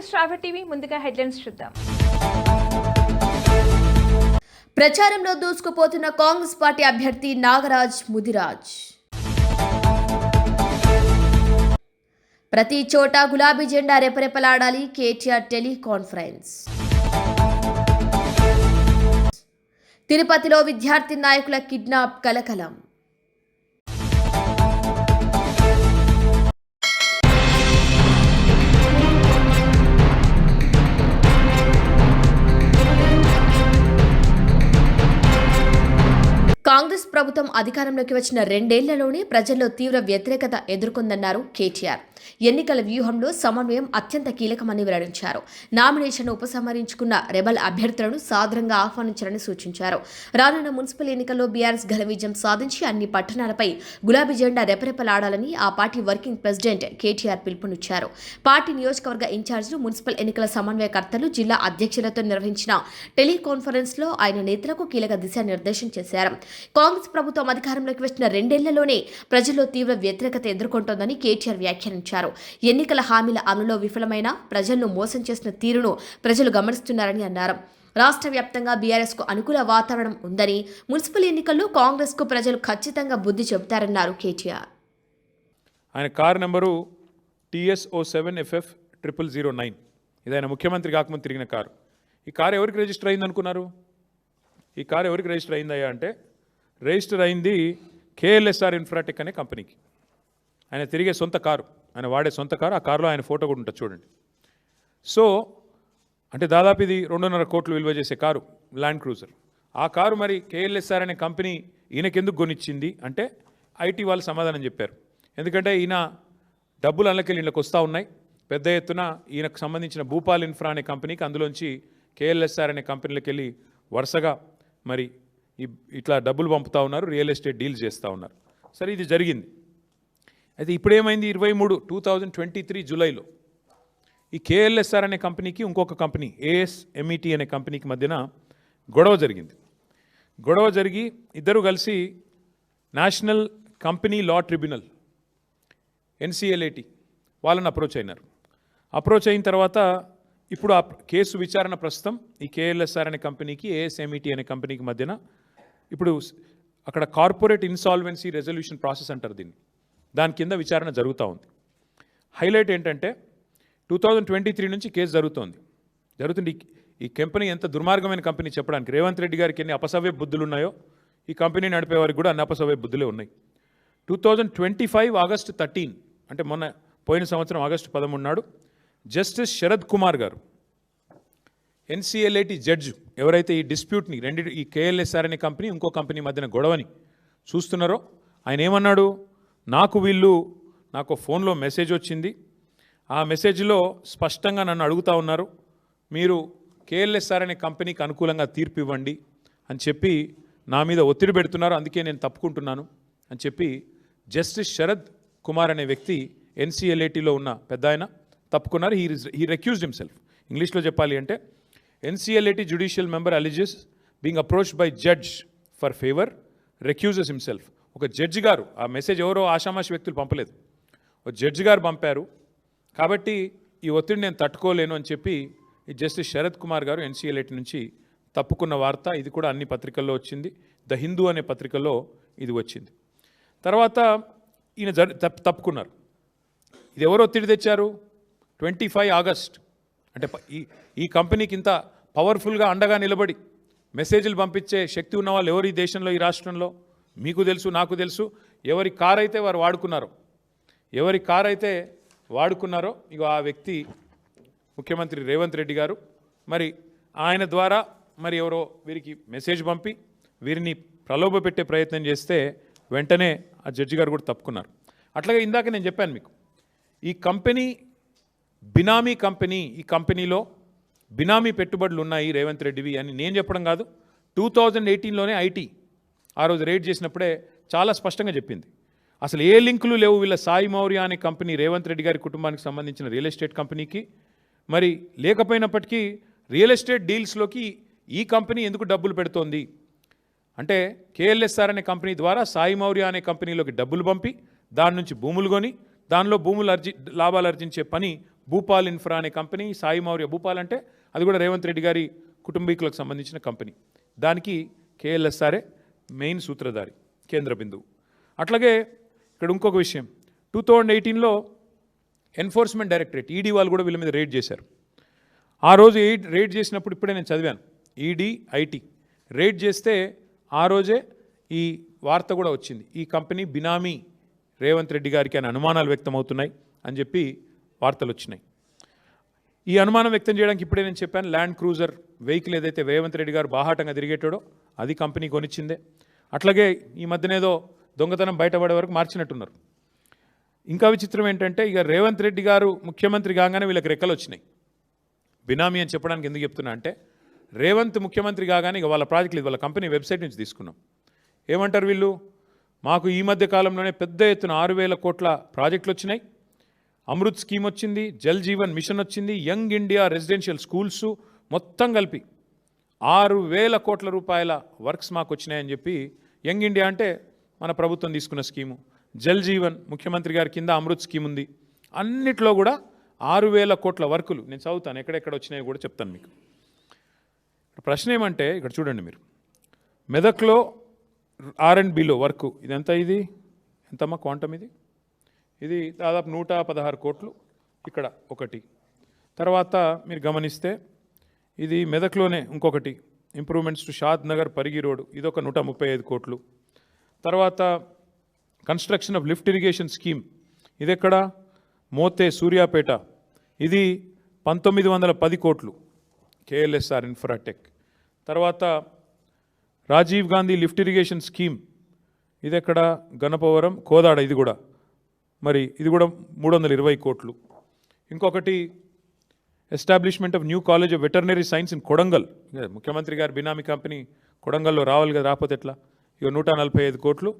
శ్రావ్య TV ముందుగా headlines చూద్దాం. ప్రచారంలో దూసుకుపోతున్న కాంగ్రెస్ పార్టీ అభ్యర్థి నాగరాజ్ ముదిరాజ్. ప్రతి చోట గులాబీ జెండా రెపరెపలాడాలి, కేటీఆర్ టెలికాన్ఫరెన్స్. తిరుపతిలో విద్యార్థి నాయకుల కిడ్నాప్ కలకలం. కాంగ్రెస్ ప్రభుత్వం అధికారంలోకి వచ్చిన 2 ఏళ్లలోనే ప్రజల్లో తీవ్ర వ్యతిరేకత ఎదుర్కొందన్నారు కేటీఆర్. ఎన్నికల వ్యూహంలో సమన్వయం అత్యంత కీలకమని వెల్లడించారు. నామినేషన్ ఉపసంహరించుకున్న రెబల్ అభ్యర్థులను సాదరంగా ఆహ్వానించాలని సూచించారు. రానున్న మున్సిపల్ ఎన్నికల్లో బీఆర్ఎస్ ఘన విజయం సాధించి అన్ని పట్టణాలపై గులాబీ జెండా రెపరెపలాడాలని ఆ పార్టీ వర్కింగ్ ప్రెసిడెంట్ కేటీఆర్ పిలుపునిచ్చారు. పార్టీ నియోజకవర్గ ఇన్ఛార్జీలు, మున్సిపల్ ఎన్నికల సమన్వయకర్తలు, జిల్లా అధ్యక్షులతో నిర్వహించిన టెలికాన్ఫరెన్స్ లో ఆయన నేతలకు కీలక దిశానిర్దేశం చేశారు. కాంగ్రెస్ ప్రభుత్వం అధికారంలోకి వచ్చిన 2 ఏళ్లలోనే ప్రజల్లో తీవ్ర వ్యతిరేకత ఎదుర్కొంటోందని కేటీఆర్ వ్యాఖ్యానించారు. ఎన్నికల హామీల అమలులో విఫలమైన, ప్రజలను మోసం చేసిన తీరును ప్రజలు గమనిస్తున్నారని అన్నారు. రాష్ట్ర వ్యాప్తంగా బీఆర్ఎస్ కు అనుకూల వాతావరణం ఉందని, మున్సిపల్ ఎన్నికల్లో కాంగ్రెస్ కు ప్రజలు ఖచ్చితంగా బుద్ధి చెబుతారన్నారు కేటీఆర్. ఆయన కారు నెంబరు TS07FF 0009. ఇది ఆయన ముఖ్యమంత్రి కాకముందు తిరిగిన కారు. ఈ కారు ఎవరికి రిజిస్టర్ అయింది అనుకున్నారు? ఈ కారు ఎవరికి రిజిస్టర్ అయిందయ్యా అంటే, రిజిస్టర్ అయింది KLSR ఇన్ఫ్రాటెక్ అనే కంపెనీకి. ఆయన తిరిగే సొంత కారు, ఆయన వాడే సొంత కారు. ఆ కారులో ఆయన ఫోటో కూడా ఉంటుంది చూడండి. సో అంటే దాదాపు ఇది 2.5 కోట్లు విలువ చేసే కారు, ల్యాండ్ క్రూజర్. ఆ కారు మరి KLSR అనే కంపెనీ ఈయనకెందుకు కొనిచ్చింది అంటే, IT వాళ్ళు సమాధానం చెప్పారు. ఎందుకంటే ఈయన డబ్బులు అందులోకెళ్ళి ఇళ్ళకి వస్తూ ఉన్నాయి పెద్ద ఎత్తున. ఈయనకు సంబంధించిన భూపాల్ ఇన్ఫ్రా అనే కంపెనీకి అందులోంచి KLSR అనే కంపెనీలకు వెళ్ళి వరుసగా మరి ఇట్లా డబ్బులు పంపుతూ ఉన్నారు, రియల్ ఎస్టేట్ డీల్స్ చేస్తూ ఉన్నారు. సరే, ఇది జరిగింది. అయితే ఇప్పుడేమైంది, 2023 జూలైలో ఈ KLSR అనే కంపెనీకి ఇంకొక కంపెనీ ASMET అనే కంపెనీకి మధ్యన గొడవ జరిగింది. గొడవ జరిగి ఇద్దరు కలిసి national company law tribunal NCLAT వాళ్ళని అప్రోచ్ అయినారు. అప్రోచ్ అయిన తర్వాత ఇప్పుడు ఆ కేసు విచారణ ప్రస్తుతం ఈ KLSR అనే కంపెనీకి ASMET అనే కంపెనీకి మధ్యన ఇప్పుడు అక్కడ కార్పొరేట్ ఇన్సాల్వెన్సీ రెజల్యూషన్ ప్రాసెస్ అంటారు దీన్ని. దాని కింద విచారణ జరుగుతూ ఉంది. హైలైట్ ఏంటంటే 2023 నుంచి కేసు జరుగుతుంది. ఈ కంపెనీ ఎంత దుర్మార్గమైన కంపెనీ చెప్పడానికి రేవంత్ రెడ్డి గారికి ఎన్ని అపసవ్య బుద్ధులు ఉన్నాయో ఈ కంపెనీ నడిపే వారికి కూడా అన్ని అపసవ్య బుద్ధులే ఉన్నాయి. 2025 ఆగస్టు 13 అంటే పోయిన సంవత్సరం ఆగస్టు 13 నాడు జస్టిస్ శరద్ కుమార్ గారు, NCLAT జడ్జి, ఎవరైతే ఈ డిస్ప్యూట్ని ఈ KLSR అనే కంపెనీ ఇంకో కంపెనీ మధ్యన గొడవని చూస్తున్నారో, ఆయన ఏమన్నాడు, నాకు ఫోన్లో మెసేజ్ వచ్చింది. ఆ మెసేజ్లో స్పష్టంగా నన్ను అడుగుతూ ఉన్నారు, మీరు KLSR అనే కంపెనీకి అనుకూలంగా తీర్పు ఇవ్వండి అని చెప్పి నా మీద ఒత్తిడి పెడుతున్నారు, అందుకే నేను తప్పుకుంటున్నాను అని చెప్పి జస్టిస్ శరద్ కుమార్ అనే వ్యక్తి NCLATలో ఉన్న పెద్ద ఆయన తప్పుకున్నారు. He రెక్యూజ్డ్ himself. ఇంగ్లీష్లో చెప్పాలి అంటే, NCLAT judicial member alleges being approached by judge for favour recuses himself. ఒక జడ్జి గారు, ఆ మెసేజ్ ఎవరో ఆషామాషి వ్యక్తులు పంపలేదు, ఒక జడ్జి గారు పంపారు. కాబట్టి ఈ ఒత్తిడి నేను తట్టుకోలేను అని చెప్పి ఈ జస్టిస్ శరద్ కుమార్ గారు NCLAT నుంచి తప్పుకున్న వార్త. ఇది కూడా అన్ని పత్రికల్లో వచ్చింది. ద హిందూ అనే పత్రికల్లో ఇది వచ్చింది. తర్వాత ఈయన తప్పుకున్నారు. ఇది ఎవరు ఒత్తిడి తెచ్చారు? 25 ఆగస్ట్ అంటే ఈ కంపెనీకి ఇంత పవర్ఫుల్గా అండగా నిలబడి మెసేజ్లు పంపించే శక్తి ఉన్న వాళ్ళు ఎవరు ఈ దేశంలో, ఈ రాష్ట్రంలో? మీకు తెలుసు, నాకు తెలుసు. ఎవరి కారు అయితే వారు వాడుకున్నారో ఇక ఆ వ్యక్తి ముఖ్యమంత్రి రేవంత్ రెడ్డి గారు. మరి ఆయన ద్వారా మరి ఎవరో వీరికి మెసేజ్ పంపి వీరిని ప్రలోభ పెట్టే ప్రయత్నం చేస్తే వెంటనే ఆ జడ్జి గారు కూడా తప్పుకున్నారు. అట్లాగే ఇందాక నేను చెప్పాను మీకు, ఈ కంపెనీ బినామీ కంపెనీ, ఈ కంపెనీలో బినామీ పెట్టుబడులు ఉన్నాయి రేవంత్ రెడ్డివి అని నేను చెప్పడం కాదు. 2018లోనే IT ఆ రోజు రేడ్ చేసినప్పుడే చాలా స్పష్టంగా చెప్పింది. అసలు ఏ లింకులు లేవు వీళ్ళ సాయి మౌర్య అనే కంపెనీ రేవంత్ రెడ్డి గారి కుటుంబానికి సంబంధించిన రియల్ ఎస్టేట్ కంపెనీకి. మరి లేకపోయినప్పటికీ రియల్ ఎస్టేట్ డీల్స్లోకి ఈ కంపెనీ ఎందుకు డబ్బులు పెడుతోంది అంటే, KLSR అనే కంపెనీ ద్వారా సాయి మౌర్య అనే కంపెనీలోకి డబ్బులు పంపి దాని నుంచి భూములు కొని దానిలో లాభాలు ఆర్జించే పని భూపాల్ ఇన్ఫ్రా అనే కంపెనీ, సాయి మౌర్య. భూపాల్ అంటే అది కూడా రేవంత్ రెడ్డి గారి కుటుంబీకులకు సంబంధించిన కంపెనీ. దానికి కేఎల్ఎస్ఆర్ఏ మెయిన్ సూత్రధారి, కేంద్ర బిందువు. అట్లాగే ఇక్కడ ఇంకొక విషయం, 2018లో ఎన్ఫోర్స్మెంట్ డైరెక్టరేట్ ఈడీ వాళ్ళు కూడా వీళ్ళ మీద రేడ్ చేశారు. ఆ రోజు రేడ్ చేసినప్పుడు ఇప్పుడే నేను చదివాను, ఈడీ ఐటీ రేడ్ చేస్తే ఆ రోజే ఈ వార్త కూడా వచ్చింది, ఈ కంపెనీ బినామీ రేవంత్ రెడ్డి గారికి అని అనుమానాలు వ్యక్తమవుతున్నాయి అని చెప్పి వార్తలు వచ్చినాయి. ఈ అనుమానం వ్యక్తం చేయడానికి ఇప్పుడే నేను చెప్పాను, ల్యాండ్ క్రూజర్ వెహికల్ ఏదైతే రేవంత్ రెడ్డి గారు బాహాటంగా తిరిగేటాడో అది కంపెనీ కొనిచ్చిందే. అట్లాగే ఈ మధ్యనేదో దొంగతనం బయటపడే వరకు మార్చినట్టున్నారు. ఇంకా విచిత్రం ఏంటంటే, ఇక రేవంత్ రెడ్డి గారు ముఖ్యమంత్రి కాగానే వీళ్ళకి రెక్కలు వచ్చినాయి. బినామీ అని చెప్పడానికి ఎందుకు చెప్తున్నా అంటే, రేవంత్ ముఖ్యమంత్రి కాగానే ఇక వాళ్ళ ప్రాజెక్టులు వాళ్ళ కంపెనీ వెబ్సైట్ నుంచి తీసుకున్నాం. ఏమంటారు వీళ్ళు, మాకు ఈ మధ్య కాలంలోనే పెద్ద ఎత్తున 6,000 కోట్ల ప్రాజెక్టులు వచ్చినాయి, అమృత్ స్కీమ్ వచ్చింది, జల్ జీవన్ మిషన్ వచ్చింది, యంగ్ ఇండియా రెసిడెన్షియల్ స్కూల్స్ మొత్తం కలిపి 6,000 కోట్ల రూపాయల వర్క్స్ మాకు వచ్చినాయని చెప్పి, యంగ్ ఇండియా అంటే మన ప్రభుత్వం తీసుకున్న స్కీము, జల్ జీవన్ ముఖ్యమంత్రి గారి కింద అమృత్ స్కీమ్ ఉంది, అన్నిట్లో కూడా 6,000 కోట్ల వర్కులు. నేను చదువుతాను ఎక్కడెక్కడ వచ్చినాయో కూడా చెప్తాను మీకు. ప్రశ్న ఏమంటే, ఇక్కడ చూడండి మీరు, మెదక్లో R&Bలో వర్క్ ఇదంతా, ఇది ఎంతమ్మా క్వాంటమ్, ఇది దాదాపు 116 కోట్లు. ఇక్కడ ఒకటి, తర్వాత మీరు గమనిస్తే ఇది మెదక్లోనే ఇంకొకటి, improvements to Shad Nagar Parigi road, ఇదొక 135 కోట్లు. తర్వాత construction of lift irrigation scheme, ఇది ఎక్కడ, మోతే సూర్యాపేట, ఇది 1910 కోట్లు కేఎల్ఎస్ఆర్ ఇన్ఫ్రాటెక్. తర్వాత Rajiv Gandhi lift irrigation scheme, ఇది ఎక్కడ, గణపవరం కోదాడ, ఇది కూడా మరి ఇది కూడా 320 కోట్లు. ఇంకొకటి establishment of new college of veterinary science in Kodangal, ముఖ్యమంత్రి గారి బినామీ కంపెనీ కొడంగల్లో రావాలి కదా, రాకపోతే ఎట్లా, ఇక 145 కోట్లు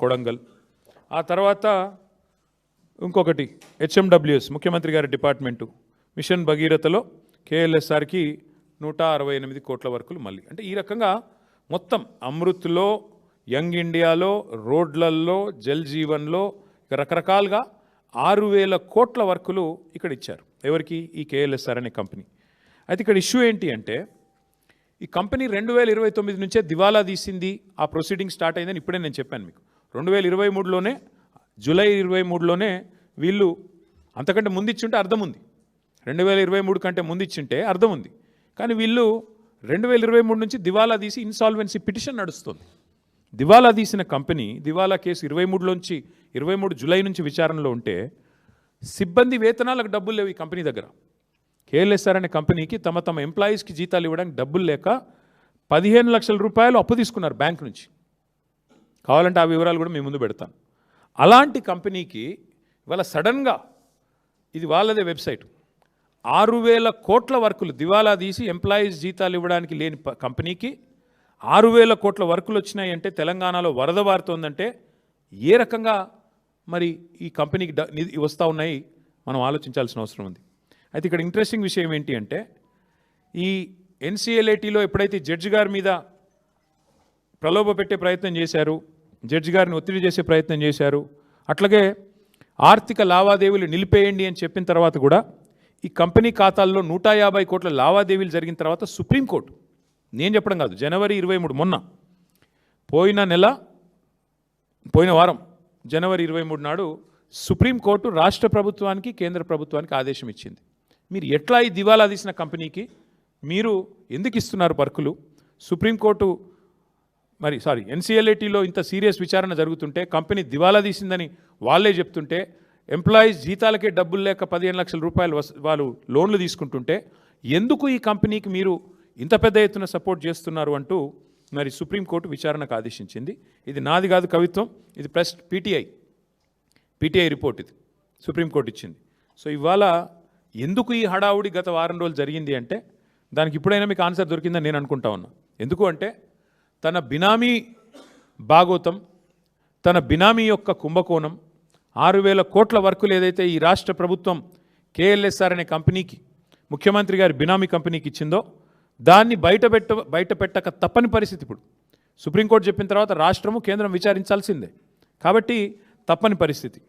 కొడంగల్. ఆ తర్వాత ఇంకొకటి HMWS ముఖ్యమంత్రి గారి డిపార్ట్మెంటు, మిషన్ భగీరథలో కేఎల్ఎస్ఆర్కి 168 కోట్ల వర్కులు మళ్ళీ. అంటే ఈ రకంగా మొత్తం అమృత్లో, యంగ్ ఇండియాలో, రోడ్లల్లో, జల్ జీవన్లో రకరకాలుగా 6,000 కోట్ల వర్కులు ఇక్కడ ఇచ్చారు. ఎవరికి, ఈ కేఎల్ఎస్ఆర్ అనే కంపెనీ. అయితే ఇక్కడ ఇష్యూ ఏంటి అంటే, ఈ కంపెనీ 2029 నుంచే దివాలా తీసింది, ఆ ప్రొసీడింగ్ స్టార్ట్ అయిందని ఇప్పుడే నేను చెప్పాను మీకు. 2023లోనే జూలై 23లోనే వీళ్ళు, అంతకంటే ముందు ఇచ్చింటే అర్థం ఉంది, 2023 కంటే ముందు ఇచ్చింటే అర్థం ఉంది. కానీ వీళ్ళు 2023 నుంచి దివాలా తీసి ఇన్సాల్వెన్సీ పిటిషన్ నడుస్తుంది. దివాలా తీసిన కంపెనీ, దివాలా కేసు 23 జూలై నుంచి విచారణలో ఉంటే, సిబ్బంది వేతనాలకు డబ్బులు లేవు ఈ కంపెనీ దగ్గర. కేఎల్ఎస్ఆర్ అనే కంపెనీకి తమ ఎంప్లాయీస్కి జీతాలు ఇవ్వడానికి డబ్బులు లేక 15 లక్షల రూపాయలు అప్పు తీసుకున్నారు బ్యాంక్ నుంచి. కావాలంటే ఆ వివరాలు కూడా మీ ముందు పెడతాను. అలాంటి కంపెనీకి ఇవాళ సడన్గా, ఇది వాళ్ళదే వెబ్సైట్, 6,000 కోట్ల వర్కులు దివాలా తీసి ఎంప్లాయీస్ జీతాలు ఇవ్వడానికి లేని కంపెనీకి 6,000 కోట్ల వర్కులు వచ్చినాయి అంటే, తెలంగాణలో వరద వారుతోందంటే ఏ రకంగా మరి ఈ కంపెనీకి వస్తూ ఉన్నాయి మనం ఆలోచించాల్సిన అవసరం ఉంది. అయితే ఇక్కడ ఇంట్రెస్టింగ్ విషయం ఏంటి అంటే, ఈ NCLATలో ఎప్పుడైతే జడ్జి గారి మీద ప్రలోభ పెట్టే ప్రయత్నం చేశారు, జడ్జి గారిని ఒత్తిడి చేసే ప్రయత్నం చేశారు, అట్లాగే ఆర్థిక లావాదేవీలు నిలిపేయండి అని చెప్పిన తర్వాత కూడా ఈ కంపెనీ ఖాతాల్లో 150 కోట్ల లావాదేవీలు జరిగిన తర్వాత సుప్రీంకోర్టు, నేను చెప్పడం కాదు, జనవరి 23 మొన్న పోయిన వారం జనవరి 23 నాడు సుప్రీంకోర్టు రాష్ట్ర ప్రభుత్వానికి, కేంద్ర ప్రభుత్వానికి ఆదేశం ఇచ్చింది. మీరు ఎట్లా ఈ దివాలా తీసిన కంపెనీకి మీరు ఎందుకు ఇస్తున్నారు వర్కులు? సుప్రీంకోర్టు NCLATలో ఇంత సీరియస్ విచారణ జరుగుతుంటే, కంపెనీ దివాలా తీసిందని వాళ్ళే చెప్తుంటే, ఎంప్లాయీస్ జీతాలకే డబ్బులు లేక 15 లక్షల రూపాయలు వాళ్ళు లోన్లు తీసుకుంటుంటే, ఎందుకు ఈ కంపెనీకి మీరు ఇంత పెద్ద ఎత్తున సపోర్ట్ చేస్తున్నారు అంటూ మరి సుప్రీంకోర్టు విచారణకు ఆదేశించింది. ఇది నాది కాదు కవిత్వం, ఇది ప్రెస్ పీటీఐ రిపోర్ట్, ఇది సుప్రీంకోర్టు ఇచ్చింది. సో ఇవాళ ఎందుకు ఈ హడావుడి గత వారం రోజులు జరిగింది అంటే, దానికి ఇప్పుడైనా మీకు ఆన్సర్ దొరికిందని నేను అనుకుంటా ఉన్నా. ఎందుకు అంటే, తన బినామీ భాగోతం, తన బినామీ యొక్క కుంభకోణం, 6,000 కోట్ల వర్కులు ఏదైతే ఈ రాష్ట్ర ప్రభుత్వం కేఎల్ఎస్ఆర్ అనే కంపెనీకి, ముఖ్యమంత్రి గారి బినామీ కంపెనీకి ఇచ్చిందో, దాన్ని బయట పెట్టక తప్పని పరిస్థితి. ఇప్పుడు సుప్రీంకోర్టు చెప్పిన తర్వాత రాష్ట్రము, కేంద్రం విచారించాల్సిందే. కాబట్టి తప్పని పరిస్థితి.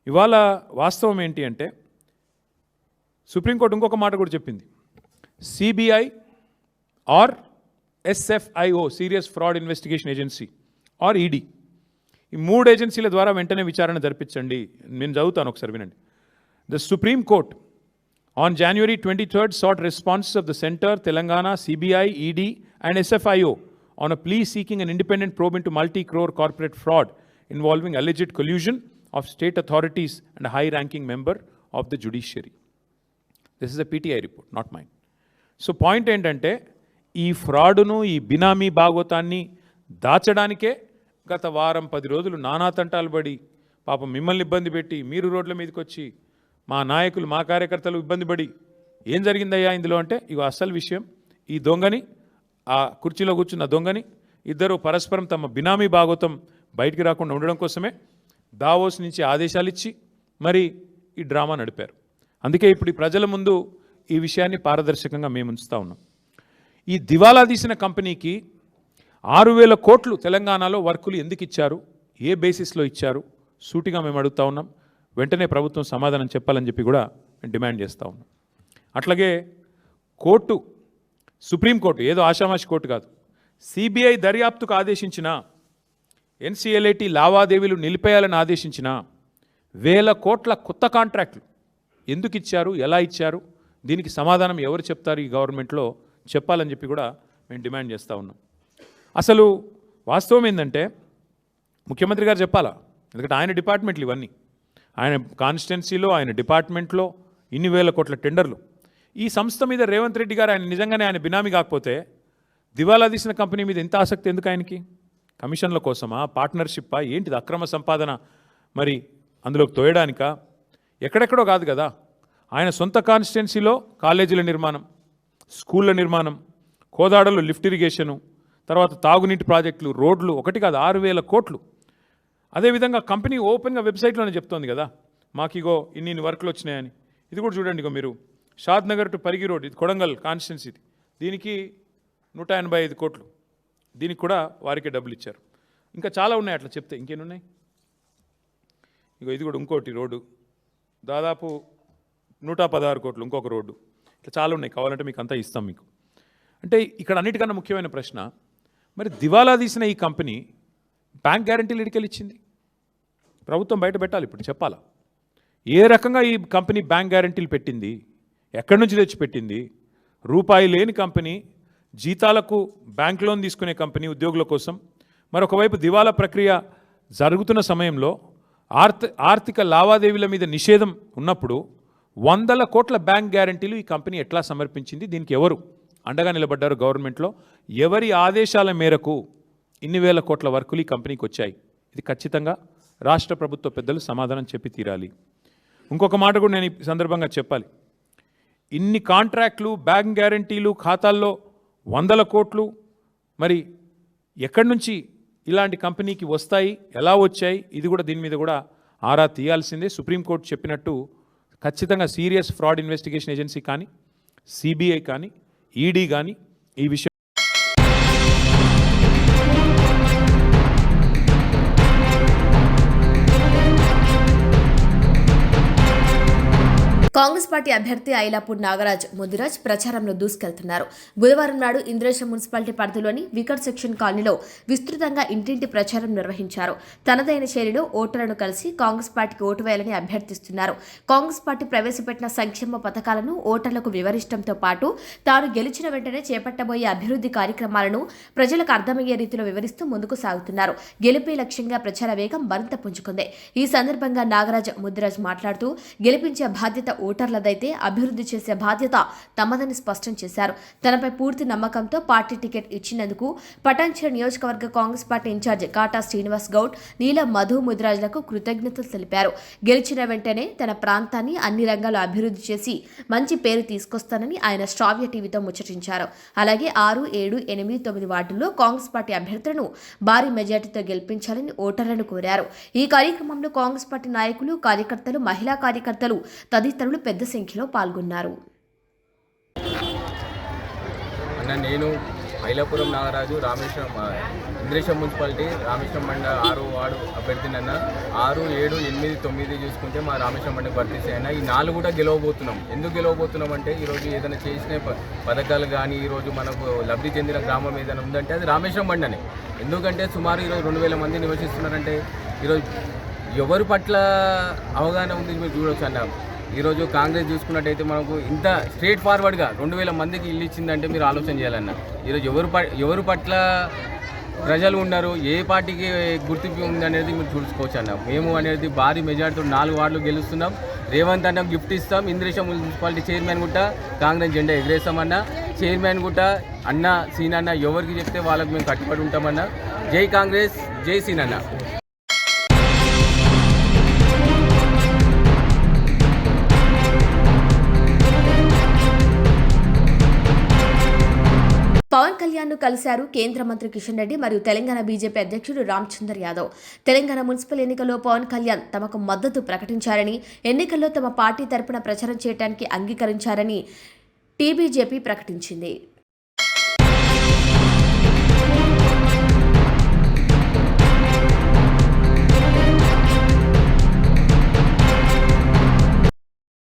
ఇవాళ వాస్తవం ఏంటి అంటే, సుప్రీంకోర్టు ఇంకొక మాట కూడా చెప్పింది, CBI are SFIO serious fraud investigation agency are ED, ఈ 3 ఏజెన్సీల ద్వారా వెంటనే విచారణ జరిపించండి. నేను చదువుతాను, ఒకసారి వినండి. The supreme court on January 23rd sought responses of the Center, Telangana, CBI, ED and SFIO on a plea seeking an independent probe into multi-crore corporate fraud involving alleged collusion of state authorities and a high-ranking member of the judiciary. This is a PTI report, not mine. So point ఏంటంటే ఈ ఫ్రాడును, ఈ బినామీ భాగవతాన్ని దాచడానికే గత వారం 10 రోజులు నానా తంటాలు పడి, పాపం మిమ్మల్ని ఇబ్బంది పెట్టి, మీరు రోడ్ల మీదకి వచ్చి, మా నాయకులు, మా కార్యకర్తలు ఇబ్బంది పడి, ఏం జరిగిందయ్యా ఇందులో అంటే, ఇగో అసలు విషయం, ఈ దొంగని, ఆ కుర్చీలో కూర్చున్న దొంగని ఇద్దరు పరస్పరం తమ బినామీ భాగవతం బయటికి రాకుండా ఉండడం కోసమే దావోస్ నుంచి ఆదేశాలు ఇచ్చి మరి ఈ డ్రామా నడిపారు. అందుకే ఇప్పుడు ఈ ప్రజల ముందు ఈ విషయాన్ని పారదర్శకంగా మేము ఉంచుతా ఉన్నాం. ఈ దివాలా తీసిన కంపెనీకి 6,000 కోట్లు తెలంగాణలో వర్కులు ఎందుకు ఇచ్చారు, ఏ బేసిస్లో ఇచ్చారు, సూటిగా మేము అడుగుతా ఉన్నాం. వెంటనే ప్రభుత్వం సమాధానం చెప్పాలని చెప్పి కూడా మేము డిమాండ్ చేస్తూ ఉన్నాం. అట్లాగే కోర్టు, సుప్రీంకోర్టు ఏదో ఆషామాషి కోర్టు కాదు, సిబిఐ దర్యాప్తుకు ఆదేశించిన, ఎన్సిఎల్ఐటి లావాదేవీలు నిలిపేయాలని ఆదేశించిన 1,000 కోట్ల కొత్త కాంట్రాక్టులు ఎందుకు ఇచ్చారు, ఎలా ఇచ్చారు, దీనికి సమాధానం ఎవరు చెప్తారు ఈ గవర్నమెంట్లో చెప్పాలని చెప్పి కూడా మేము డిమాండ్ చేస్తూ ఉన్నాం. అసలు వాస్తవం ఏంటంటే ముఖ్యమంత్రి గారు చెప్పాలా, ఎందుకంటే ఆయన డిపార్ట్మెంట్లు ఇవన్నీ, ఆయన కాన్స్టిట్యున్సీలో, ఆయన డిపార్ట్మెంట్లో ఇన్ని 1,000 కోట్ల టెండర్లు. ఈ సంస్థ మీద రేవంత్ రెడ్డి గారు ఆయన నిజంగానే ఆయన బినామీ కాకపోతే దివాలా తీసిన కంపెనీ మీద ఎంత ఆసక్తి ఎందుకు ఆయనకి? కమిషన్ల కోసమా, పార్ట్నర్షిప్పా, ఏంటిది అక్రమ సంపాదన మరి అందులోకి తోయడానికా? ఎక్కడెక్కడో కాదు కదా, ఆయన సొంత కాన్స్టిట్యున్సీలో కాలేజీల నిర్మాణం, స్కూళ్ళ నిర్మాణం, కోదాడలో లిఫ్ట్ ఇరిగేషను, తర్వాత తాగునీటి ప్రాజెక్టులు, రోడ్లు, ఒకటి కాదు 6,000 కోట్లు. అదేవిధంగా కంపెనీ ఓపెన్గా వెబ్సైట్లోనే చెప్తోంది కదా, మాకు ఇగో ఇన్ని వర్క్లు వచ్చినాయని. ఇది కూడా చూడండి, ఇగో మీరు షాద్ నగర్ టు పరిగి రోడ్, ఇది కొడంగల్ కాన్స్టిట్యున్సీది, దీనికి 185 కోట్లు, దీనికి కూడా వారికే డబ్బులు ఇచ్చారు. ఇంకా చాలా ఉన్నాయి, అట్లా చెప్తే ఇంకేమున్నాయి. ఇగో ఇది కూడా ఇంకోటి రోడ్డు, దాదాపు 116 కోట్లు, ఇంకొక రోడ్డు, ఇట్లా చాలా ఉన్నాయి, కావాలంటే మీకు అంతా ఇస్తాం మీకు. అంటే ఇక్కడ అన్నిటికన్నా ముఖ్యమైన ప్రశ్న, మరి దివాలా తీసిన ఈ కంపెనీ బ్యాంక్ గ్యారంటీలు ఎడికెళ్ళి ఇచ్చింది? ప్రభుత్వం బయట పెట్టాలి, ఇప్పుడు చెప్పాలా ఏ రకంగా ఈ కంపెనీ బ్యాంక్ గ్యారంటీలు పెట్టింది, ఎక్కడి నుంచి తెచ్చి పెట్టింది? రూపాయి లేని కంపెనీ, జీతాలకు బ్యాంక్ లోన్ తీసుకునే కంపెనీ ఉద్యోగుల కోసం, మరొకవైపు దివాలా ప్రక్రియ జరుగుతున్న సమయంలో ఆర్థిక లావాదేవీల మీద నిషేధం ఉన్నప్పుడు 100 కోట్ల బ్యాంక్ గ్యారంటీలు ఈ కంపెనీ ఎట్లా సమర్పించింది? దీనికి ఎవరు అండగా నిలబడ్డారు గవర్నమెంట్లో? ఎవరి ఆదేశాల మేరకు ఇన్ని 1,000 కోట్ల వర్కులు ఈ కంపెనీకి వచ్చాయి? ఇది ఖచ్చితంగా రాష్ట్ర ప్రభుత్వ పెద్దలు సమాధానం చెప్పి తీరాలి. ఇంకొక మాట కూడా నేను ఈ సందర్భంగా చెప్పాలి. ఇన్ని కాంట్రాక్ట్లు, బ్యాంక్ గ్యారంటీలు, ఖాతాల్లో 100 కోట్లు, మరి ఎక్కడి నుంచి ఇలాంటి కంపెనీకి వస్తాయి, ఎలా వచ్చాయి? ఇది కూడా దీని మీద కూడా ఆరా తీయాల్సిందే. సుప్రీంకోర్టు చెప్పినట్టు ఖచ్చితంగా సీరియస్ ఫ్రాడ్ ఇన్వెస్టిగేషన్ ఏజెన్సీ కానీ, సిబిఐ కానీ, ఈడీ కానీ ఈ విషయం కాంగ్రెస్ పార్టీ అభ్యర్థి ఐలాపూర్ నాగరాజ్ ముదిరాజ్ ప్రచారంలో దూసుకెళ్తున్నారు. బుధవారం నాడు ఇంద్రేశం మున్సిపాలిటీ పరిధిలోని వికట్ సెక్షన్ కాలనీలో విస్తృతంగా ఇంటింటి ప్రచారం నిర్వహించారు. తనదైన శైలిలో ఓటర్లను కలిసి కాంగ్రెస్ పార్టీకి ఓటు వేయాలని అభ్యర్థిస్తున్నారు. కాంగ్రెస్ పార్టీ ప్రవేశపెట్టిన సంక్షేమ పథకాలను ఓటర్లకు వివరించడంతో పాటు తాను గెలిచిన వెంటనే చేపట్టబోయే అభివృద్ధి కార్యక్రమాలను ప్రజలకు అర్థమయ్యే రీతిలో వివరిస్తూ ముందుకు సాగుతున్నారు. గెలిపే లక్ష్యంగా ప్రచార వేగం మరింత పుంజుకుంది. ఈ సందర్భంగా నాగరాజ్ ముదిరాజ్ మాట్లాడుతూ గెలిపించే బాధ్యత ఓటర్లదైతే అభివృద్ధి చేసే బాధ్యత తమదని స్పష్టం చేశారు. తనపై పూర్తి నమ్మకంతో పార్టీ టికెట్ ఇచ్చినందుకు పటాన్చెరు నియోజకవర్గ కాంగ్రెస్ పార్టీ ఇన్ఛార్జ్ కాటా శ్రీనివాస్ గౌడ్, నీలం మధు ముదిరాజులకు కృతజ్ఞతలు తెలిపారు. గెలిచిన వెంటనే తన ప్రాంతాన్ని అన్ని రంగాల్లో అభివృద్ధి చేసి మంచి పేరు తీసుకొస్తానని ఆయన శ్రావ్య టీవీతో ముచ్చటించారు. అలాగే 6, 7, 8, 9 వార్డుల్లో కాంగ్రెస్ పార్టీ అభ్యర్థులను భారీ మెజార్టీతో గెలిపించాలని ఓటర్లను కోరారు. ఈ కార్యక్రమంలో కాంగ్రెస్ పార్టీ నాయకులు, కార్యకర్తలు, మహిళా కార్యకర్తలు తదితరులు పెద్ద సంఖ్యలో పాల్గొన్నారు. నేను ఐలాపురం నాగరాజు రామేశ్వరం ఇంద్రేశం మున్సిపాలిటీ రామేశ్వరం మండ 6 వార్డు అభ్యర్థినన్న 6, 7, 8, 9 చూసుకుంటే మా రామేశ్వరం మండలికి వర్తిస్తాయన్న. ఈ 4 కూడా గెలవబోతున్నాం. ఎందుకు గెలవబోతున్నాం అంటే ఈరోజు ఏదైనా చేసిన పథకాలు కానీ ఈరోజు మనకు లబ్ధి చెందిన గ్రామం ఏదైనా ఉందంటే అది రామేశ్వరం మండనే. ఎందుకంటే సుమారు ఈరోజు 2000 మంది నివసిస్తున్నారంటే ఈరోజు ఎవరి పట్ల అవగాహన ఉంది మీరు చూడవచ్చు అన్న. ఈరోజు కాంగ్రెస్ చూసుకున్నట్టయితే మనకు ఇంత స్ట్రేట్ ఫార్వర్డ్గా 2000 మందికి ఇల్లు ఇచ్చిందంటే మీరు ఆలోచన చేయాలన్న. ఈరోజు ఎవరి పట్ల ప్రజలు ఉన్నారు, ఏ పార్టీకి గుర్తింపు ఉంది అనేది మీరు చూసుకోవచ్చు అన్న. మేము అనేది భారీ మెజార్టీతో 4 వార్డులు గెలుస్తున్నాం. రేవంత్ అన్న గిఫ్ట్ ఇస్తాం. ఇంద్రేశం మున్సిపాలిటీ చైర్మన్ గుట్ట కాంగ్రెస్ జెండా ఎగరేస్తామన్న. చైర్మన్ గుట్ట అన్న సీనన్న ఎవరికి చెప్తే వాళ్ళకి మేము కట్టుబడి ఉంటామన్న. జై కాంగ్రెస్, జై సీనన్న. పవన్ కళ్యాణ్ ను కలిశారు కేంద్ర మంత్రి కిషన్ రెడ్డి మరియు తెలంగాణ బీజేపీ అధ్యక్షుడు రామచందర్ యాదవ్. తెలంగాణ మున్సిపల్ ఎన్నికల్లో పవన్ కళ్యాణ్ తమకు మద్దతు ప్రకటించారని, ఎన్నికల్లో తమ పార్టీ తరపున ప్రచారం చేయడానికి అంగీకరించారని టీబీజేపీ ప్రకటించింది.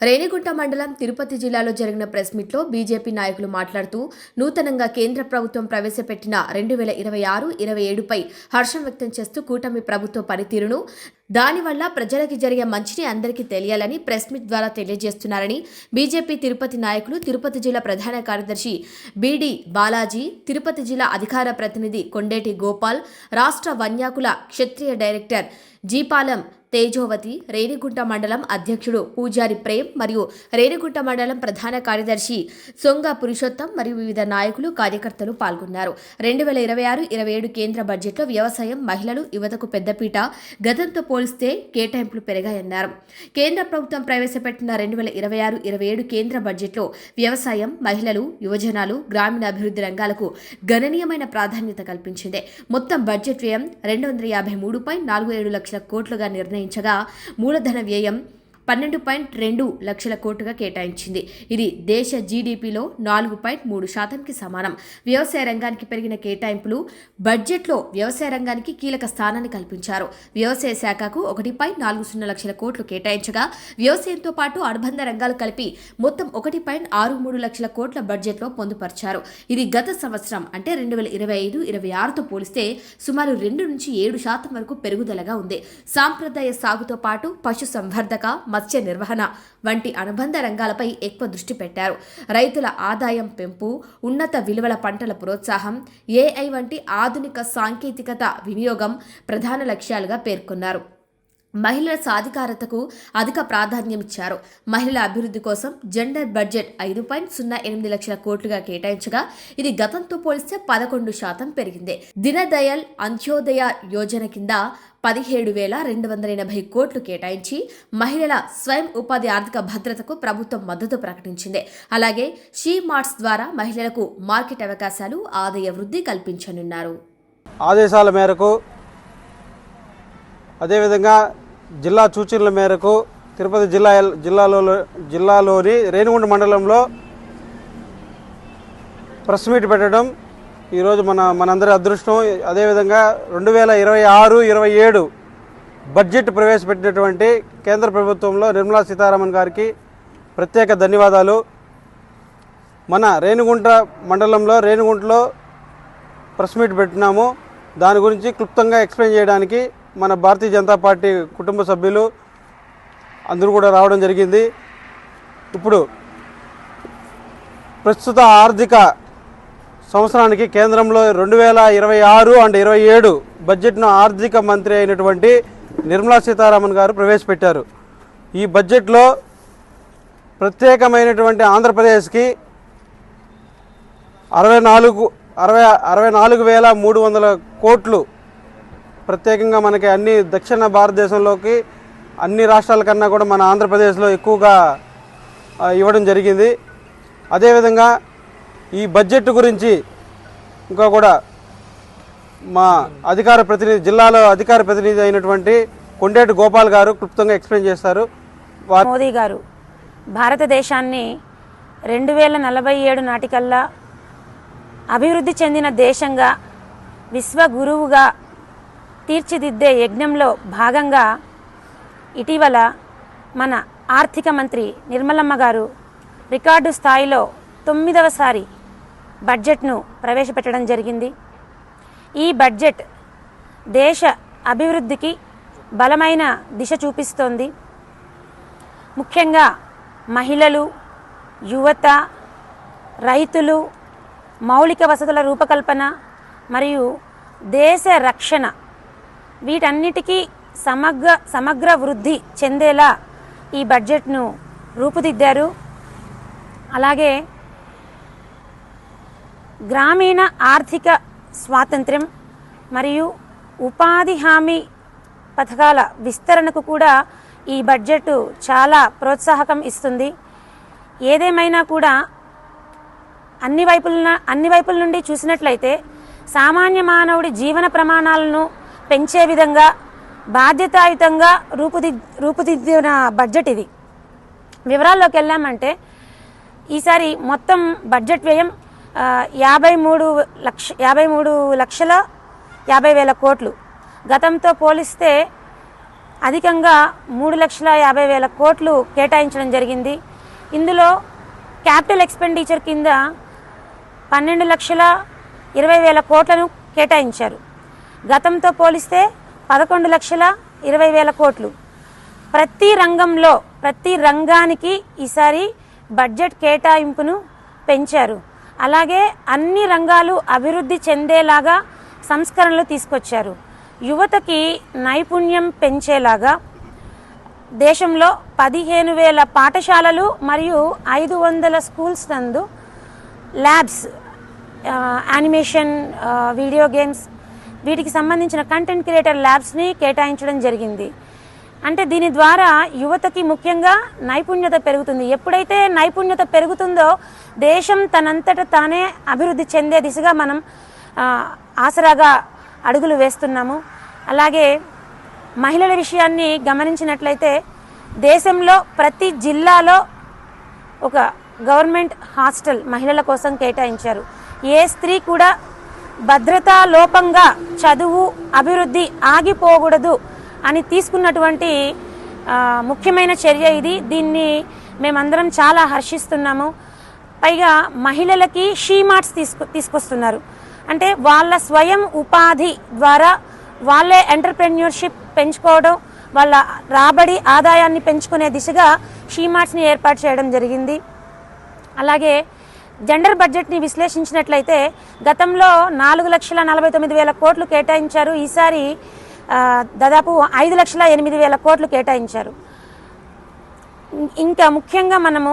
రేణిగుంట మండలం తిరుపతి జిల్లాలో జరిగిన ప్రెస్ మీట్లో బీజేపీ నాయకులు మాట్లాడుతూ నూతనంగా కేంద్ర ప్రభుత్వం ప్రవేశపెట్టిన 2026-27పై హర్షం వ్యక్తం చేస్తూ కూటమి ప్రభుత్వ పనితీరును, దానివల్ల ప్రజలకి జరిగే మంచిని అందరికీ తెలియాలని ప్రెస్ మీట్ ద్వారా తెలియజేస్తున్నారని బీజేపీ తిరుపతి నాయకులు, తిరుపతి జిల్లా ప్రధాన కార్యదర్శి బీడి బాలాజీ, తిరుపతి జిల్లా అధికార ప్రతినిధి కొండేటి గోపాల్, రాష్ట్ర వన్యాకుల క్షత్రియ డైరెక్టర్ జీపాలం తేజోవతి, రేణిగుంట మండలం అధ్యక్షుడు పూజారి ప్రేమ్ మరియు రేణిగుంట మండలం ప్రధాన కార్యదర్శి సొంగ పురుషోత్తం మరియు వివిధ నాయకులు, కార్యకర్తలు పాల్గొన్నారు. 2026-27 కేంద్ర బడ్జెట్లో వ్యవసాయం, మహిళలు, యువతకు పెద్దపీట, గతంతో పోలిస్తే కేటాయింపులు పెరిగాయన్నారు. కేంద్ర ప్రభుత్వం ప్రవేశపెట్టిన 2026-27 కేంద్ర బడ్జెట్లో వ్యవసాయం, మహిళలు, యువజనాలు, గ్రామీణాభివృద్ధి రంగాలకు గణనీయమైన ప్రాధాన్యత కల్పించింది. మొత్తం బడ్జెట్ వ్యయం 253.47 లక్షల కోట్లుగా నిర్ణయించగా మూలధన వ్యయం 12.2 లక్షల కోట్లుగా కేటాయించింది. ఇది దేశ జీడీపీలో 4.3%కి సమానం. వ్యవసాయ రంగానికి పెరిగిన కేటాయింపులు బడ్జెట్లో వ్యవసాయ రంగానికి కీలక స్థానాన్ని కల్పించారు. వ్యవసాయ శాఖకు 1.40 లక్షల కోట్లు కేటాయించగా వ్యవసాయంతో పాటు అనుబంధ రంగాలు కలిపి మొత్తం 1.63 లక్షల కోట్ల బడ్జెట్లో పొందుపరిచారు. ఇది గత సంవత్సరం అంటే 2025-26తో పోలిస్తే సుమారు 2-7% వరకు పెరుగుదలగా ఉంది. సాంప్రదాయ సాగుతో పాటు పశు సంవర్ధక, మత్స్య నిర్వహణ వంటి అనుబంధ రంగాలపై ఎక్కువ దృష్టి పెట్టారు. రైతుల ఆదాయం పెంపు, ఉన్నత విలువల పంటల ప్రోత్సాహం, ఏఐ వంటి ఆధునిక సాంకేతికత వినియోగం ప్రధాన లక్ష్యాలుగా పేర్కొన్నారు. మహిళల సాధికారతకు అధిక ప్రాధాన్యమిచ్చారు. మహిళల అభివృద్ధి కోసం జెండర్ బడ్జెట్ 5.08 లక్షల కోట్లుగా కేటాయించగా ఇది గతంతో పోలిస్తే 11% పెరిగింది. దీనదయాళ్ అంత్యోదయ యోజన కింద 17,280 కోట్లు కేటాయించి మహిళల స్వయం ఉపాధి ఆర్థిక భద్రతకు ప్రభుత్వం మద్దతు ప్రకటించింది. అలాగే షీ మార్ట్స్ ద్వారా మహిళలకు మార్కెట్ అవకాశాలు, ఆదాయ వృద్ధి కల్పించనున్నారు. ఆదేశాల మేరకు అదేవిధంగా జిల్లా సూచనల మేరకు తిరుపతి జిల్లాలోని రేణిగుంట మండలంలో ప్రెస్ మీట్ పెట్టడం ఈరోజు మనందరి అదృష్టం. అదేవిధంగా 2026-27 బడ్జెట్ ప్రవేశపెట్టినటువంటి కేంద్ర ప్రభుత్వంలో నిర్మలా సీతారామన్ గారికి ప్రత్యేక ధన్యవాదాలు. మన రేణిగుంట రేణిగుంటలో ప్రెస్ మీట్ పెట్టినాము. దాని గురించి క్లుప్తంగా ఎక్స్ప్లెయిన్ చేయడానికి మన భారతీయ జనతా పార్టీ కుటుంబ సభ్యులు అందరూ కూడా రావడం జరిగింది. ఇప్పుడు ప్రస్తుత ఆర్థిక సంవత్సరానికి కేంద్రంలో 2026-27 బడ్జెట్ను ఆర్థిక మంత్రి అయినటువంటి నిర్మలా సీతారామన్ గారు ప్రవేశపెట్టారు. ఈ బడ్జెట్లో ప్రత్యేకమైనటువంటి ఆంధ్రప్రదేశ్కి 64,300 కోట్లు ప్రత్యేకంగా మనకి అన్ని దక్షిణ భారతదేశంలోకి అన్ని రాష్ట్రాల కన్నా కూడా మన ఆంధ్రప్రదేశ్లో ఎక్కువగా ఇవ్వడం జరిగింది. అదేవిధంగా ఈ బడ్జెట్ గురించి ఇంకా కూడా మా జిల్లాలో అధికార ప్రతినిధి అయినటువంటి కొండేటి గోపాల్ గారు క్లుప్తంగా ఎక్స్ప్లెయిన్ చేస్తారు. మోదీ గారు భారతదేశాన్ని 2047 నాటికల్లా అభివృద్ధి చెందిన దేశంగా విశ్వగురువుగా తీర్చిదిద్దే యజ్ఞంలో భాగంగా ఇటీవల మన ఆర్థిక మంత్రి నిర్మలమ్మ గారు రికార్డు స్థాయిలో 9వసారి బడ్జెట్ను ప్రవేశపెట్టడం జరిగింది. ఈ బడ్జెట్ దేశ అభివృద్ధికి బలమైన దిశ చూపిస్తోంది. ముఖ్యంగా మహిళలు, యువత, రైతులు, మౌలిక వసతుల రూపకల్పన మరియు దేశ రక్షణ వీటన్నిటికీ సమగ్ర వృద్ధి చెందేలా ఈ బడ్జెట్ను రూపుదిద్దారు. అలాగే గ్రామీణ ఆర్థిక స్వాతంత్ర్యం మరియు ఉపాధి హామీ పథకాల విస్తరణకు కూడా ఈ బడ్జెట్ చాలా ప్రోత్సాహకం ఇస్తుంది. ఏదేమైనా కూడా అన్ని వైపుల నుండి చూసినట్లయితే సామాన్య మానవుడి జీవన ప్రమాణాలను పెంచే విధంగా బాధ్యతాయుతంగా రూపుదిద్దిన బడ్జెట్ ఇది. వివరాల్లోకి వెళ్ళామంటే ఈసారి మొత్తం బడ్జెట్ వ్యయం 53,50,000 కోట్లు. గతంతో పోలిస్తే అధికంగా 3,50,000 కోట్లు కేటాయించడం జరిగింది. ఇందులో క్యాపిటల్ ఎక్స్పెండిచర్ కింద 12,20,000 కోట్లను కేటాయించారు. గతంతో పోలిస్తే 11,20,000 కోట్లు. ప్రతి రంగానికి ఈసారి బడ్జెట్ కేటాయింపును పెంచారు. అలాగే అన్ని రంగాలు అభివృద్ధి చెందేలాగా సంస్కరణలు తీసుకొచ్చారు. యువతకి నైపుణ్యం పెంచేలాగా దేశంలో 15,000 పాఠశాలలు మరియు 500 స్కూల్స్ నందు ల్యాబ్స్, యానిమేషన్, వీడియో గేమ్స్ వీటికి సంబంధించిన కంటెంట్ క్రియేటర్ ల్యాబ్స్ని కేటాయించడం జరిగింది. అంటే దీని ద్వారా యువతకి ముఖ్యంగా నైపుణ్యత పెరుగుతుంది. ఎప్పుడైతే నైపుణ్యత పెరుగుతుందో దేశం తనంతట తానే అభివృద్ధి చెందే దిశగా మనం ఆసరాగా అడుగులు వేస్తున్నాము. అలాగే మహిళల విషయాన్ని గమనించినట్లయితే దేశంలో ప్రతి జిల్లాలో ఒక గవర్నమెంట్ హాస్టల్ మహిళల కోసం కేటాయించారు. ఏ స్త్రీ కూడా భద్రతా లోపంగా చదువు, అభివృద్ధి ఆగిపోకూడదు అని తీసుకున్నటువంటి ముఖ్యమైన చర్య ఇది. దీన్ని మేమందరం చాలా హర్షిస్తున్నాము. పైగా మహిళలకి షీ మార్ట్స్ తీసుకొస్తున్నారు. అంటే వాళ్ళ స్వయం ఉపాధి ద్వారా వాళ్ళే ఎంటర్ప్రెన్యూర్షిప్ పెంచుకోవడం, వాళ్ళ రాబడి ఆదాయాన్ని పెంచుకునే దిశగా షీ మార్ట్స్ని ఏర్పాటు చేయడం జరిగింది. అలాగే జెండర్ బడ్జెట్ని విశ్లేషించినట్లయితే గతంలో 4,49,000 కోట్లు కేటాయించారు. ఈసారి దాదాపు 5,08,000 కోట్లు కేటాయించారు. ఇంకా ముఖ్యంగా మనము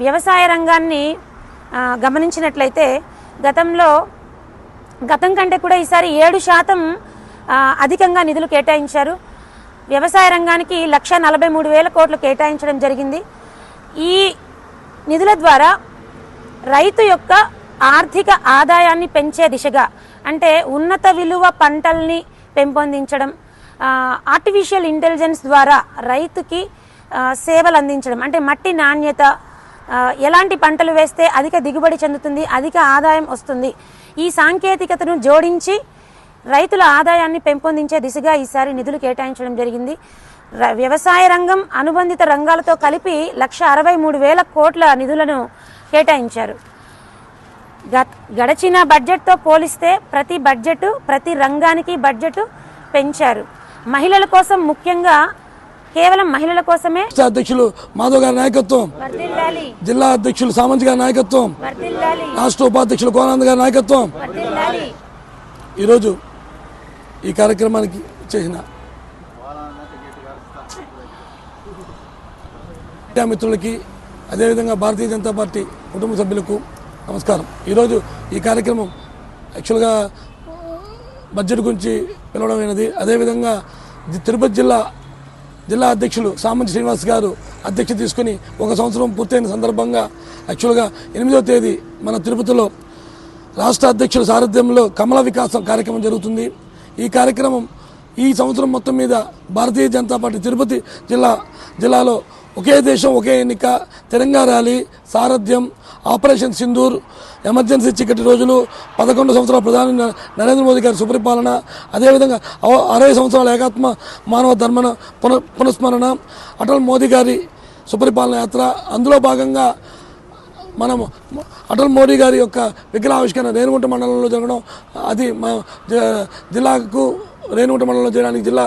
వ్యవసాయ రంగాన్ని గమనించినట్లయితే గతం కంటే కూడా ఈసారి 7% అధికంగా నిధులు కేటాయించారు. వ్యవసాయ రంగానికి 1,43,000 కోట్లు కేటాయించడం జరిగింది. ఈ నిధుల ద్వారా రైతు యొక్క ఆర్థిక ఆదాయాన్ని పెంచే దిశగా, అంటే ఉన్నత విలువ పంటల్ని పెంపొందించడం, ఆర్టిఫిషియల్ ఇంటెలిజెన్స్ ద్వారా రైతుకి సేవలు అందించడం, అంటే మట్టి నాణ్యత, ఎలాంటి పంటలు వేస్తే అధిక దిగుబడి చెందుతుంది, అధిక ఆదాయం వస్తుంది, ఈ సాంకేతికతను జోడించి రైతుల ఆదాయాన్ని పెంపొందించే దిశగా ఈసారి నిధులు కేటాయించడం జరిగింది. వ్యవసాయ రంగం అనుబంధిత రంగాలతో కలిపి 1,63,000 కోట్ల నిధులను కేటాయించారు. గడచిన బడ్జెట్తో పోలిస్తే ప్రతి రంగానికి బడ్జెట్ పెంచారు. మహిళల కోసం, ముఖ్యంగా కేవలం మహిళల కోసమే అధ్యక్షులు మాధవ్ గారి నాయకత్వం, జిల్లా అధ్యక్షులు సామంత్ గారి నాయకత్వం, రాష్ట్ర ఉపాధ్యక్షులు కోనంద్ గారి నాయకత్వం, ఈరోజు ఈ కార్యక్రమానికి చేసిన మిత్రులకి, అదేవిధంగా భారతీయ జనతా పార్టీ కుటుంబ సభ్యులకు నమస్కారం. ఈరోజు ఈ కార్యక్రమం యాక్చువల్గా బడ్జెట్ గురించి పిలవడమైనది. అదేవిధంగా తిరుపతి జిల్లా అధ్యక్షులు సామంత్ శ్రీనివాస్ గారు అధ్యక్షత తీసుకుని 1 సంవత్సరం పూర్తయిన సందర్భంగా యాక్చువల్గా 8వ తేదీ మన తిరుపతిలో రాష్ట్ర అధ్యక్షుల సారథ్యంలో కమల వికాసం కార్యక్రమం జరుగుతుంది. ఈ కార్యక్రమం ఈ సంవత్సరం మొత్తం మీద భారతీయ జనతా పార్టీ తిరుపతి జిల్లాలో ఒకే దేశం ఒకే ఎన్నిక, తిరంగా ర్యాలీ, సారథ్యం, ఆపరేషన్ సింధూర్, ఎమర్జెన్సీ చిక్కటి రోజులు, 11 సంవత్సరాల ప్రధాని నరేంద్ర మోదీ గారి సుపరిపాలన, అదేవిధంగా 60 సంవత్సరాల ఏకాత్మ మానవ ధర్మ పునఃస్మరణ, అటల్ మోదీ గారి సుపరిపాలన యాత్ర. అందులో భాగంగా మనం అటల్ మోడీ గారి యొక్క విగ్రహావిష్కరణ రేణిగుంట మండలంలో జరగడం, అది మా జిల్లాకు రేణిగుంట మండలంలో చేయడానికి జిల్లా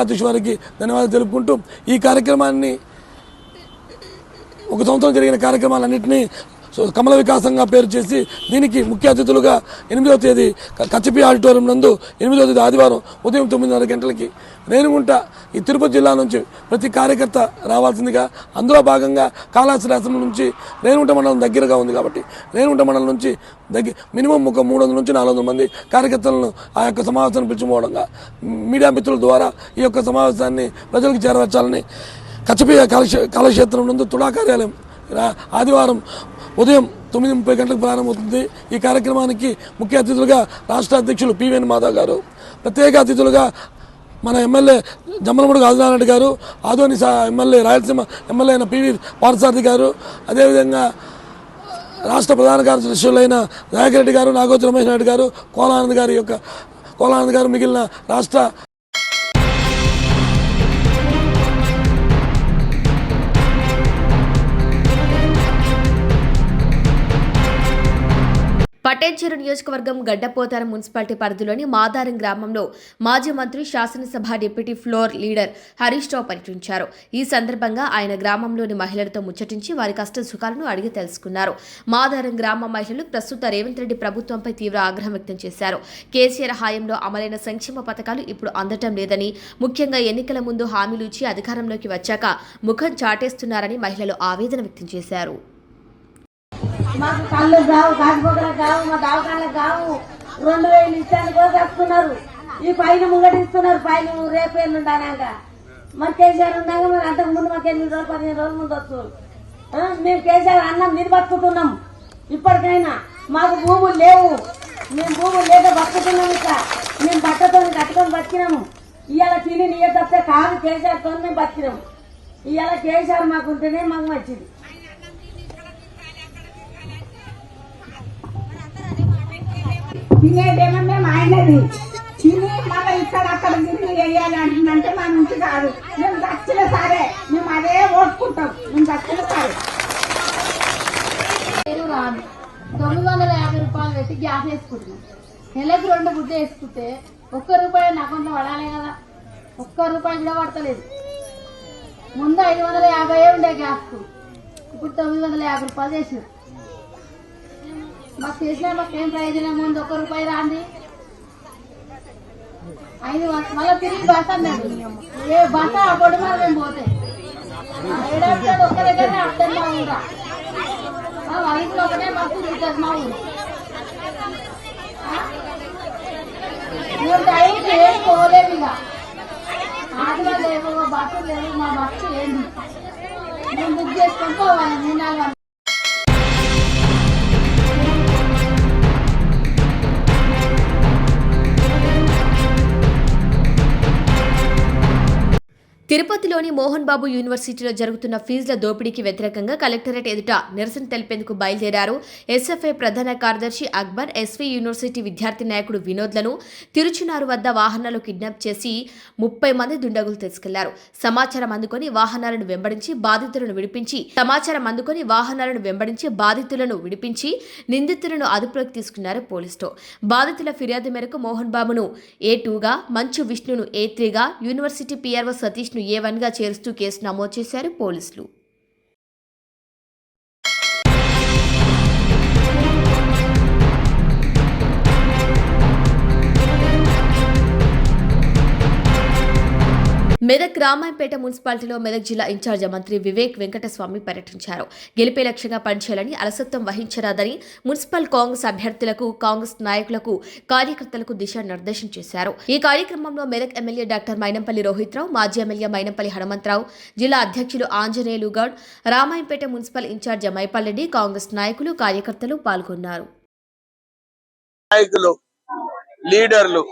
అధ్యక్షుడి వారికి ధన్యవాదాలు తెలుపుకుంటూ, ఈ కార్యక్రమాన్ని ఒక సంవత్సరం జరిగిన కార్యక్రమాలన్నింటినీ కమల వికాసంగా పేరు చేసి దీనికి ముఖ్య అతిథులుగా 8వ తేదీ కచ్చిపి ఆడిటోరియం నందు 8వ తేదీ ఆదివారం ఉదయం 9:30 గంటలకి రేణిగుంట ఈ తిరుపతి జిల్లా నుంచి ప్రతి కార్యకర్త రావాల్సిందిగా, అందులో భాగంగా కాళహస్తి ఆశ్రమం నుంచి రేణిగుంట మండలం దగ్గరగా ఉంది కాబట్టి రేణిగుంట మండలం నుంచి మినిమం ఒక 300 నుంచి 400 మంది కార్యకర్తలను ఆ యొక్క సమావేశాన్ని పిలుచుకోవడంగా మీడియా మిత్రుల ద్వారా ఈ యొక్క సమావేశాన్ని ప్రజలకు చేరవచ్చాలని కచ్చిపి కళాక్షేత్రం నందు తుడా కార్యాలయం ఆదివారం ఉదయం 9:30 గంటలకు ప్రారంభమవుతుంది. ఈ కార్యక్రమానికి ముఖ్య అతిథులుగా రాష్ట్ర అధ్యక్షులు పివిఎన్ మాధవ్ గారు, ప్రత్యేక అతిథులుగా మన ఎమ్మెల్యే జమ్మలమడుగు ఆదినారాయణ గారు, ఆదోని ఎమ్మెల్యే రాయలసీమ ఎమ్మెల్యే అయిన పివి పార్థసారథి గారు, అదేవిధంగా రాష్ట్ర ప్రధాన కార్యదర్శులైన నాయక్ రెడ్డి గారు, నాగోజు రమేష్ నాయుడు గారు, కోలానంద్ గారు మిగిలిన రాష్ట్ర పట్టేంచెరు నియోజకవర్గం గడ్డపోతారం మున్సిపాలిటీ పరిధిలోని మాదారం గ్రామంలో మాజీ మంత్రి, శాసనసభ deputy floor leader Harish Rao పర్యటించారు. ఈ సందర్భంగా ఆయన గ్రామంలోని మహిళలతో ముచ్చటించి వారి కష్ట సుఖాలను అడిగి తెలుసుకున్నారు. మాదారం గ్రామ మహిళలు ప్రస్తుత రేవంత్ రెడ్డి ప్రభుత్వంపై తీవ్ర ఆగ్రహం వ్యక్తం చేశారు. కేసీఆర్ హయాంలో అమలైన సంక్షేమ పథకాలు ఇప్పుడు అందటం లేదని, ముఖ్యంగా ఎన్నికల ముందు హామీలు ఇచ్చి అధికారంలోకి వచ్చాక ముఖం చాటేస్తున్నారని మహిళలు ఆవేదన వ్యక్తం చేశారు. మాకు కళ్ళు కావు, కాకపోకలకు కావు, మా దవాఖానలకు కావు. 2000 ఇచ్చాను కూడా కట్టుకున్నారు. ఈ పైన ముంగటిస్తున్నారు, పైన రేపేళ్ళు ఉండాక. మరి కేసీఆర్ ఉన్నాక మరి అంతకు ముందు మాకు 8 రోజులు 15 రోజుల ముందు వస్తుంది. మేము కేసీఆర్ అన్నం నీరు బతుకుతున్నాం. ఇప్పటికైనా మాకు భూములు లేవు, మేము భూములు లేక బతుకుతున్నాం. ఇక మేము బట్టతో కట్టుకొని బతికినాము. ఇవాళ తిని నీరు తప్పితే కాదు, కేసీఆర్తో మేము బతికినాము. ఇవాళ కేసీఆర్ మాకు ఉంటేనే మాకు మంచిది. తినేదేమో మేము ఆయనది తిని మళ్ళీ ఇక్కడ అక్కడ తిరిగి వేయాలి అంటుందంటే మా నుంచి కాదు. మేము దక్షిణ సరే, మేము అదే ఓట్టుకుంటాం. మేము దక్షిణ సరే రాదు. 950 రూపాయలు పెట్టి గ్యాస్ వేసుకుంటున్నాం. నెలకు 2 గుడ్డ వేసుకుంటే ₹1 నా అకౌంట్లో పడాలి కదా. ₹1 కూడా పడతలేదు. ముందు 550 ఉండే గ్యాస్కు, ఇప్పుడు 950 రూపాయలు చేసారు. మాకు చేసినా మాకేం ప్రయోజనం ఉంది? ₹1 రాంది. 5 మళ్ళీ తిరిగి బస్ అన్నాడు. ఏ బస్ అప్పుడు మరి మేము పోతే ఏడాది ఒక్క దగ్గరనే అర్థం మా ఊరా. మా వైపులో ఒకటే బస్సు తిరుగుతుంది మా ఊరు. మేము టైంకి ఏం పోలేము. ఇక ఆదివారం లేవు, బస్సు లేవు. మా బస్సు ఏంది మేము బుక్ చేసుకొని పోవాలి 3-4 గంటలు. తిరుపతిలోని మోహన్ బాబు యూనివర్సిటీలో జరుగుతున్న ఫీజుల దోపిడీకి వ్యతిరేకంగా కలెక్టరేట్ ఎదుట నిరసన తెలిపేందుకు బయలుదేరారు ఎస్ఎఫ్ఐ ప్రధాన కార్యదర్శి అక్బర్. ఎస్వి యూనివర్సిటీ విద్యార్థి నాయకుడు వినోద్లను తిరుచునారు వద్ద వాహనాలు కిడ్నాప్ చేసి 30 మంది దుండగులు తీసుకెళ్లారు. సమాచారం అందుకొని వాహనాలను వెంబడించి బాధితులను విడిపించి నిందితులను అదుపులోకి తీసుకున్నారు పోలీసులు. బాధితుల ఫిర్యాదు మేరకు మోహన్ బాబును A2గా, మంచు విష్ణును A3గా, యూనివర్సిటీ పిఆర్ఓ సతీష్ A1గా చేరుస్తూ కేసు నమోదు చేశారు పోలీసులు. మెదక్ రామాయంపేట మున్సిపాలిటీలో మెదక్ జిల్లా ఇన్ఛార్జ్ మంత్రి వివేక్ వెంకటస్వామి పర్యటించారు. గెలిపే లక్ష్యంగా పనిచేయాలని, అలసత్వం వహించరాదని మున్సిపల్ కాంగ్రెస్ అభ్యర్థులకు, కాంగ్రెస్ నాయకులకు, కార్యకర్తలకు దిశానిర్దేశం చేశారు. ఈ కార్యక్రమంలో మెదక్ ఎమ్మెల్యే డాక్టర్ మైనంపల్లి రోహిత్రావు, మాజీ ఎమ్మెల్యే మైనంపల్లి హనుమంతరావు, జిల్లా అధ్యక్షులు ఆంజనేయులు గౌడ్, రామాయంపేట మున్సిపల్ ఇన్ఛార్జ్ మైపాల్ రెడ్డి, కాంగ్రెస్ నాయకులు, కార్యకర్తలు పాల్గొన్నారు. లీడర్లు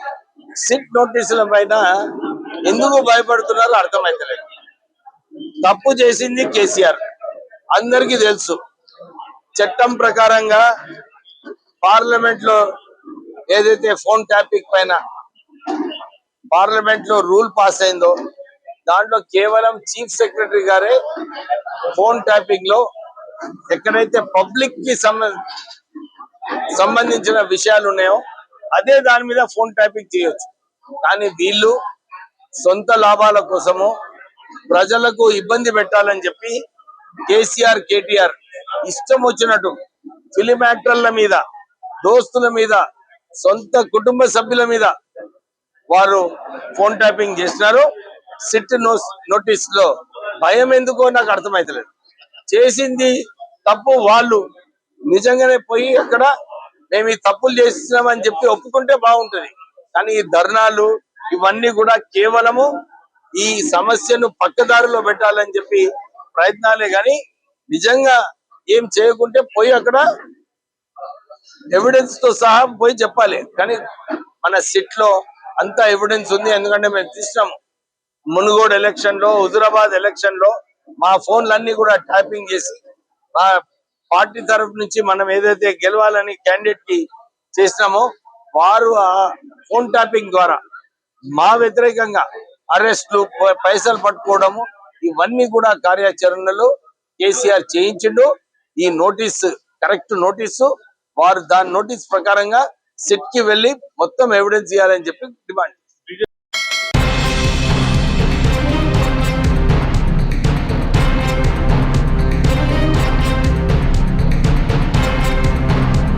సిట్ నోటీసుల పైన ఎందుకు భయపడుతున్నారో అర్థమైతలేదు. తప్పు చేసింది కేసీఆర్, అందరికీ తెలుసు. చట్టం ప్రకారంగా పార్లమెంట్ లో ఏదైతే ఫోన్ ట్యాపింగ్ పైన పార్లమెంట్ లో రూల్ పాస్ అయిందో దాంట్లో కేవలం చీఫ్ సెక్రటరీ గారే ఫోన్ ట్యాపింగ్ లో ఎక్కడైతే పబ్లిక్ కి సంబంధించిన విషయాలు ఉన్నాయో అదే దాని మీద ఫోన్ ట్యాపింగ్ చేయొచ్చు. కానీ వీళ్ళు సొంత లాభాల కోసము ప్రజలకు ఇబ్బంది పెట్టాలని చెప్పి కేసీఆర్ కేటీఆర్ ఇష్టం వచ్చినట్టు ఫిలిం యాక్టర్ల మీద, దోస్తుల మీద, సొంత కుటుంబ సభ్యుల మీద వారు ఫోన్ ట్యాపింగ్ చేస్తున్నారు. సిట్ నోటీస్ లో భయం ఎందుకో నాకు అర్థమైతలేదు. చేసింది తప్పు వాళ్ళు నిజంగానే పోయి అక్కడ మేము ఈ తప్పులు చేస్తున్నామని చెప్పి ఒప్పుకుంటే బాగుంటది. కానీ ఈ ధర్నాలు ఇవన్నీ కూడా కేవలము ఈ సమస్యను పక్కదారిలో పెట్టాలని చెప్పి ప్రయత్నాలే గాని నిజంగా ఏం చేయకుంటే పోయి అక్కడ ఎవిడెన్స్ తో సహా పోయి చెప్పాలి. కానీ మన సిట్ లో అంతా ఎవిడెన్స్ ఉంది. ఎందుకంటే మేము తీసినాము మునుగోడు ఎలక్షన్ లో, హుజురాబాద్ ఎలక్షన్ లో మా ఫోన్లన్నీ కూడా ట్యాపింగ్ చేసి మా పార్టీ తరఫు నుంచి మనం ఏదైతే గెలవాలని క్యాండిడేట్ కి చేసినామో వారు ఆ ఫోన్ ట్యాపింగ్ ద్వారా మా వ్యతిరేకంగా అరెస్టులు, పైసలు పట్టుకోవడము ఇవన్నీ కూడా కార్యాచరణలో కేసీఆర్ చేయించిండు. ఈ నోటీసు కరెక్ట్ నోటీసు, వారు దాని నోటీస్ ప్రకారంగా సిట్ కి వెళ్లి మొత్తం ఎవిడెన్స్ ఇవ్వాలని చెప్పి డిమాండ్.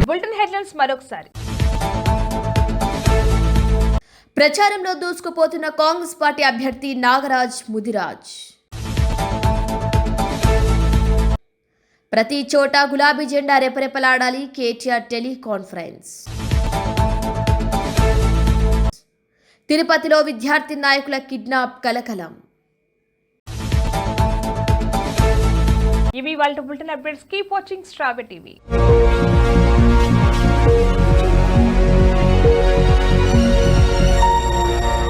బులెటిన్ హెడ్లైన్స్ మరొకసారి. ప్రచారంలో దూసుకుపోతున్న కాంగ్రెస్ పార్టీ అభ్యర్థి నాగరాజ్ ముదిరాజ్. ప్రతి చోట గులాబీ జెండా రెపరెపలాడాలి, కేటీఆర్ టెలికాన్ఫరెన్స్. తిరుపతిలో విద్యార్థి నాయకుల కిడ్నాప్ కలకలం. ఇవి వాళ్ళ బులెటిన్ అప్డేట్స్. కీప్ వాచింగ్ స్ట్రాబె టీవీ.